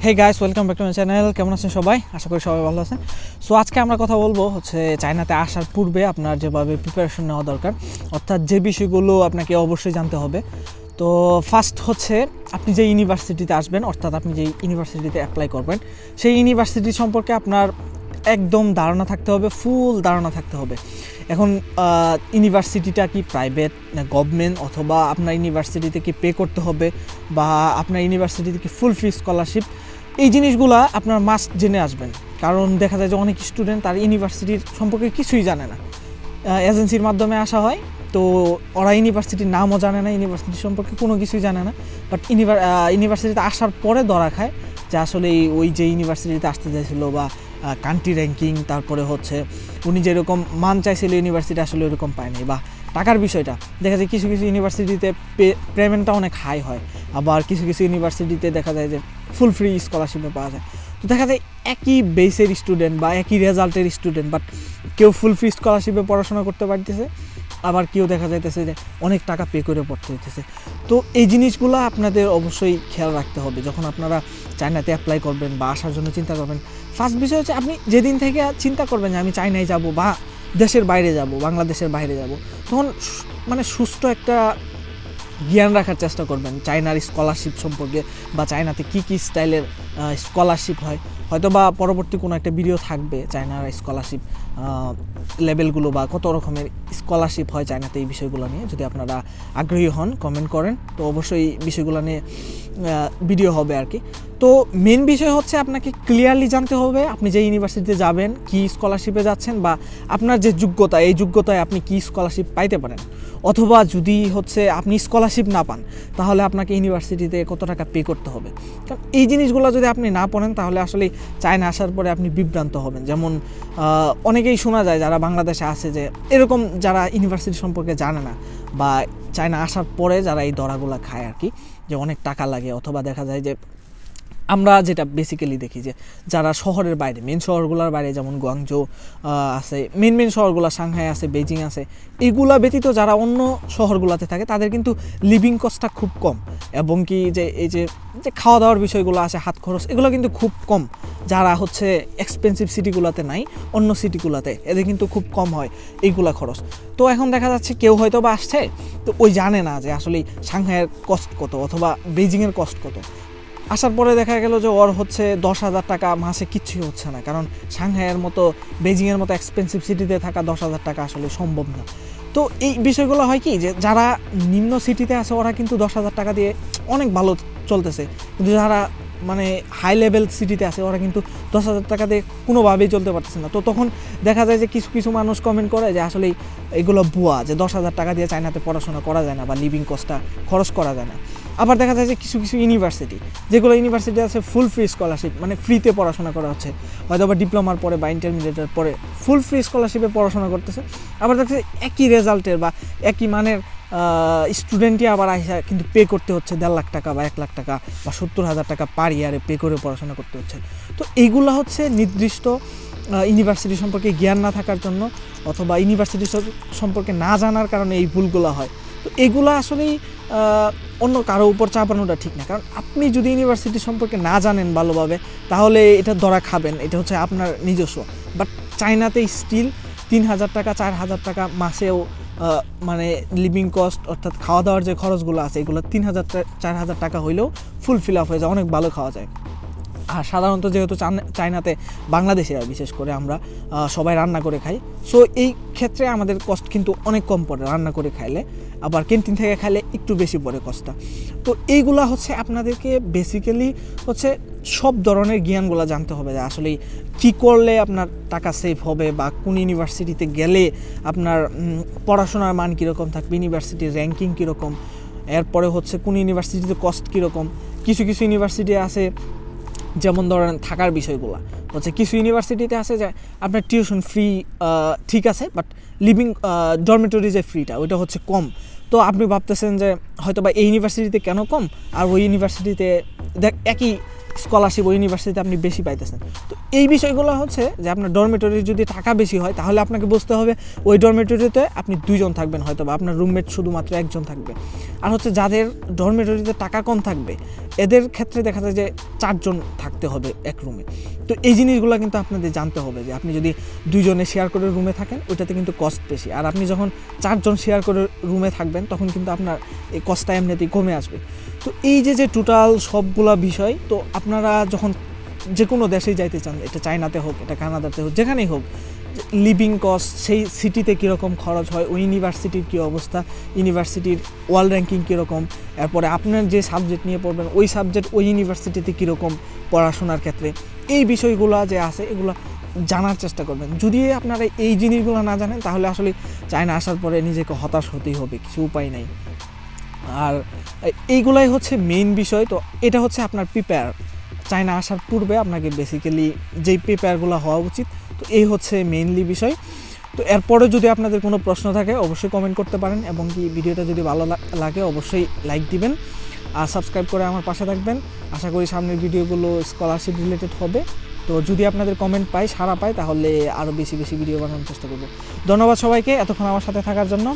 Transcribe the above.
Hey guys, welcome back to my channel. কেমন আছেন সবাই? আশা করি সবাই ভালো আছেন। সো আজকে আমরা কথা বলবো চায়নাতে আসার পূর্বে আপনার যেভাবে প্রিপারেশন নেওয়া দরকার, অর্থাৎ যে বিষয়গুলো আপনাকে অবশ্যই জানতে হবে। তো ফার্স্ট আপনি যে ইউনিভার্সিটিতে আসবেন, অর্থাৎ আপনি যে ইউনিভার্সিটিতে অ্যাপ্লাই করবেন, সেই ইউনিভার্সিটি সম্পর্কে আপনার একদম ধারণা থাকতে হবে, ফুল ধারণা থাকতে হবে। এখন ইউনিভার্সিটিটা কি প্রাইভেট না গভর্নমেন্ট, অথবা আপনার ইউনিভার্সিটিতে কি পে করতে হবে, বা আপনার ইউনিভার্সিটিতে কি ফুল ফি স্কলারশিপ, এই জিনিসগুলো আপনার মাস্ট জেনে আসবেন। কারণ দেখা যায় যে অনেক স্টুডেন্ট তার ইউনিভার্সিটির সম্পর্কে কিছুই জানে না। এজেন্সির মাধ্যমে আসা হয়, তো ওরা ইউনিভার্সিটির নামও জানে না, ইউনিভার্সিটি সম্পর্কে কোনো কিছুই জানে না। বাট ইউনিভার্সিটিতে আসার পরে ধরা খায় যে আসলে ওই যে ইউনিভার্সিটিতে আসতে চাইছিল, বা কান্ট্রি র্যাঙ্কিং, তারপরে উনি যেরকম মান চাইছিল ইউনিভার্সিটি আসলে ওইরকম পায়নি, বা টাকার বিষয়টা দেখা যায় কিছু কিছু ইউনিভার্সিটিতে পেমেন্টটা অনেক হাই হয়, আবার কিছু কিছু ইউনিভার্সিটিতে দেখা যায় যে ফুল ফ্রি স্কলারশিপে পাওয়া যায়। তো দেখা যায় একই বেসের স্টুডেন্ট বা একই রেজাল্টের স্টুডেন্ট, বাট কেউ ফুল ফ্রি স্কলারশিপে পড়াশোনা করতে পারতেছে, আবার কেউ দেখা যাইতেছে যে অনেক টাকা পে করে পড়তে হইতেছে। তো এই জিনিসগুলো আপনাদের অবশ্যই খেয়াল রাখতে হবে যখন আপনারা চায়নাতে অ্যাপ্লাই করবেন বা আসার জন্য চিন্তা করবেন। ফার্স্ট বিষয় হচ্ছে, আপনি যেদিন থেকে চিন্তা করবেন যে আমি চায়নায় যাব বা দেশের বাইরে যাব, বাংলাদেশের বাইরে যাব, তখন সুস্থ একটা জ্ঞান রাখার চেষ্টা করবেন চায়নার স্কলারশিপ সম্পর্কে, বা চায়নাতে কী কী স্টাইলের স্কলারশিপ হয়। হয়তো বা পরবর্তী কোনো একটা ভিডিও থাকবে চায়নার স্কলারশিপ লেভেলগুলো, বা কত রকমের স্কলারশিপ হয় চায়নাতে, এই বিষয়গুলো নিয়ে যদি আপনারা আগ্রহী হন কমেন্ট করেন, তো অবশ্যই বিষয়গুলো নিয়ে ভিডিও হবে আর কি। তো মেন বিষয় হচ্ছে আপনাকে ক্লিয়ারলি জানতে হবে আপনি যে ইউনিভার্সিটিতে যাবেন কী স্কলারশিপে যাচ্ছেন, বা আপনার যে যোগ্যতা, এই যোগ্যতায় আপনি কী স্কলারশিপ পাইতে পারেন। অথবা যদি আপনি স্কলারশিপ না পান, তাহলে আপনাকে ইউনিভার্সিটিতে কত টাকা পে করতে হবে। কারণ এই জিনিসগুলো যদি আপনি না পড়েন, তাহলে আসলে চায়না আসার পরে আপনি বিভ্রান্ত হবেন। যেমন অনেকেই শোনা যায় যারা বাংলাদেশে আসে, যে এরকম যারা ইউনিভার্সিটি সম্পর্কে জানে না, বা চায়না আসার পরে যারা এই ধরাগুলো খায় আর কি, যে অনেক টাকা লাগে। অথবা দেখা যায় যে আমরা যেটা বেসিক্যালি দেখি যে যারা শহরের বাইরে, মেন শহরগুলোর বাইরে, যেমন গুয়াংজো আছে, মেন শহরগুলো সাংহাই আছে, বেজিং আছে, এইগুলা ব্যতীত যারা অন্য শহরগুলোতে থাকে, তাদের কিন্তু লিভিং কস্টটা খুব কম, এবং কি যে এই যে খাওয়া দাওয়ার বিষয়গুলো আছে, হাত খরচ, এগুলো কিন্তু খুব কম। যারা এক্সপেন্সিভ সিটিগুলোতে নাই, অন্য সিটিগুলোতে এদের কিন্তু খুব কম হয় এইগুলা খরচ। তো এখন দেখা যাচ্ছে কেউ হয়তো বা আসছে, তো ওই জানে না যে আসলে সাংহাইয়ের কস্ট কত, অথবা বেজিংয়ের কস্ট কত। আসার পরে দেখা গেল যে ওর 10,000 টাকা মাসে কিচ্ছুই হচ্ছে না, কারণ সাংহাইয়ের মতো, বেজিংয়ের মতো এক্সপেন্সিভ সিটিতে থাকা 10,000 টাকা আসলে সম্ভব না। তো এই বিষয়গুলো হয় কি, যে যারা নিম্ন সিটিতে আছে ওরা কিন্তু 10,000 টাকা দিয়ে অনেক ভালো চলতেছে, কিন্তু যারা হাই লেভেল সিটিতে আছে ওরা কিন্তু 10,000 টাকা দিয়ে কোনোভাবেই চলতে পারতেছে না। তো তখন দেখা যায় যে কিছু কিছু মানুষ কমেন্ট করে যে আসলে এগুলো ভুয়া, যে 10,000 টাকা দিয়ে চায়নাতে পড়াশোনা করা যায় না, বা লিভিং কস্টটা খরচ করা যায় না। আবার দেখা যায় যে কিছু কিছু ইউনিভার্সিটি, যেগুলো ইউনিভার্সিটি আছে ফুল ফ্রি স্কলারশিপ, ফ্রিতে পড়াশোনা করা হচ্ছে, হয়তো বা ডিপ্লোমার পরে বা ইন্টারমিডিয়েটের পরে ফুল ফ্রি স্কলারশিপে পড়াশোনা করতেছে। আবার দেখা যায় একই রেজাল্টের বা একই মানের স্টুডেন্টই আবার আসা কিন্তু পে করতে হচ্ছে 1.5 লাখ টাকা বা 1 লাখ টাকা বা 70,000 টাকা পার ইয়ারে পে করে পড়াশোনা করতে হচ্ছে। তো এইগুলো নির্দিষ্ট ইউনিভার্সিটি সম্পর্কে জ্ঞান না থাকার জন্য, অথবা ইউনিভার্সিটি সম্পর্কে না জানার কারণে এই ভুলগুলো হয়। তো এগুলো আসলেই অন্য কারো উপর চাপানোটা ঠিক না, কারণ আপনি যদি ইউনিভার্সিটি সম্পর্কে না জানেন ভালোভাবে, তাহলে এটা ধরা খাবেন, এটা আপনার নিজস্ব। বাট চায়নাতে স্টিল 3,000 টাকা 4,000 টাকা মাসেও লিভিং কস্ট, অর্থাৎ খাওয়া দাওয়ার যে খরচগুলো আছে, এগুলো 3,000 4,000 টাকা হইলেও ফুল ফিল আপ হয়ে যায়, অনেক ভালো খাওয়া যায়। আর সাধারণত যেহেতু চায়নাতে বাংলাদেশিরা বিশেষ করে আমরা সবাই রান্না করে খাই, সো এই ক্ষেত্রে আমাদের কস্ট কিন্তু অনেক কম পড়ে রান্না করে খাইলে, আবার ক্যান্টিন থেকে খাইলে একটু বেশি পড়ে কস্টটা। তো এইগুলা আপনাদেরকে বেসিক্যালি সব ধরনের জ্ঞানগুলো জানতে হবে, যে আসলে কী করলে আপনার টাকা সেভ হবে, বা কোন ইউনিভার্সিটিতে গেলে আপনার পড়াশোনার মান কীরকম থাকবে, ইউনিভার্সিটির র্যাঙ্কিং কীরকম, এরপরে কোন ইউনিভার্সিটিতে কস্ট কীরকম। কিছু কিছু ইউনিভার্সিটি আছে, যেমন ধরেন থাকার বিষয়গুলো কিছু ইউনিভার্সিটিতে আছে যে আপনার টিউশন ফ্রি ঠিক আছে, বাট লিভিং ডরমিটরি যে ফ্রিটা ওইটা কম। তো আপনি ভাবতেছেন যে হয়তো বা এই ইউনিভার্সিটিতে কেন কম আর ওই ইউনিভার্সিটিতে একই স্কলারশিপ ওই ইউনিভার্সিটিতে আপনি বেশি পাইতেছেন। তো এই বিষয়গুলো হচ্ছে যে আপনার ডরমেটরির যদি টাকা বেশি হয় তাহলে আপনাকে বুঝতে হবে ওই ডরমেটরিতে আপনি 2 জন থাকবেন, হয়তো বা আপনার রুমমেট শুধুমাত্র 1 জন থাকবে। আর হচ্ছে যাদের ডরমেটরিতে টাকা কম থাকবে এদের ক্ষেত্রে দেখা যায় যে 4 জন থাকতে হবে এক রুমে। তো এই জিনিসগুলো কিন্তু আপনাদের জানতে হবে যে আপনি যদি 2 জনে শেয়ার করে রুমে থাকেন ওইটাতে কিন্তু কস্ট বেশি, আর আপনি যখন 4 জন শেয়ার করে রুমে থাকবেন তখন কিন্তু আপনার এই কস্টটা এমনিতেই কমে আসবে। তো এই যে টোটাল সবগুলা বিষয়, তো আপনারা যখন যে কোনো দেশেই যাইতে চান, এটা চায়নাতে হোক, এটা কানাডাতে হোক, যেখানেই হোক, লিভিং কস্ট, সেই সিটিতে কীরকম খরচ হয়, ওই ইউনিভার্সিটির কী অবস্থা, ইউনিভার্সিটির ওয়ার্ল্ড র্যাঙ্কিং কীরকম, এরপরে আপনার যে সাবজেক্ট নিয়ে পড়বেন ওই সাবজেক্ট ওই ইউনিভার্সিটিতে কীরকম পড়াশোনার ক্ষেত্রে, এই বিষয়গুলো যে আছে এগুলো জানার চেষ্টা করবেন। যদি আপনারা এই জিনিসগুলো না জানেন তাহলে আসলে চায়না আসার পরে নিজেকে হতাশ হতেই হবে, কিছু উপায় নাই। আর এইগুলাই হচ্ছে মেইন বিষয়। তো এটা হচ্ছে আপনার প্রিপেয়ার, চায়না আসার পূর্বে আপনাকে বেসিক্যালি যেই প্রিপেয়ারগুলো হওয়া উচিত, তো এই হচ্ছে মেইনলি বিষয়। তো এরপরে যদি আপনাদের কোনো প্রশ্ন থাকে অবশ্যই কমেন্ট করতে পারেন, এবং কি ভিডিওটা যদি ভালো লাগে অবশ্যই লাইক দিবেন আর সাবস্ক্রাইব করে আমার পাশে থাকবেন। আশা করি সামনের ভিডিওগুলো স্কলারশিপ রিলেটেড হবে। তো যদি আপনাদের কমেন্ট পাই, সাড়া পাই, তাহলে আরও বেশি বেশি ভিডিও বানানোর চেষ্টা করব। ধন্যবাদ সবাইকে এতক্ষণ আমার সাথে থাকার জন্য।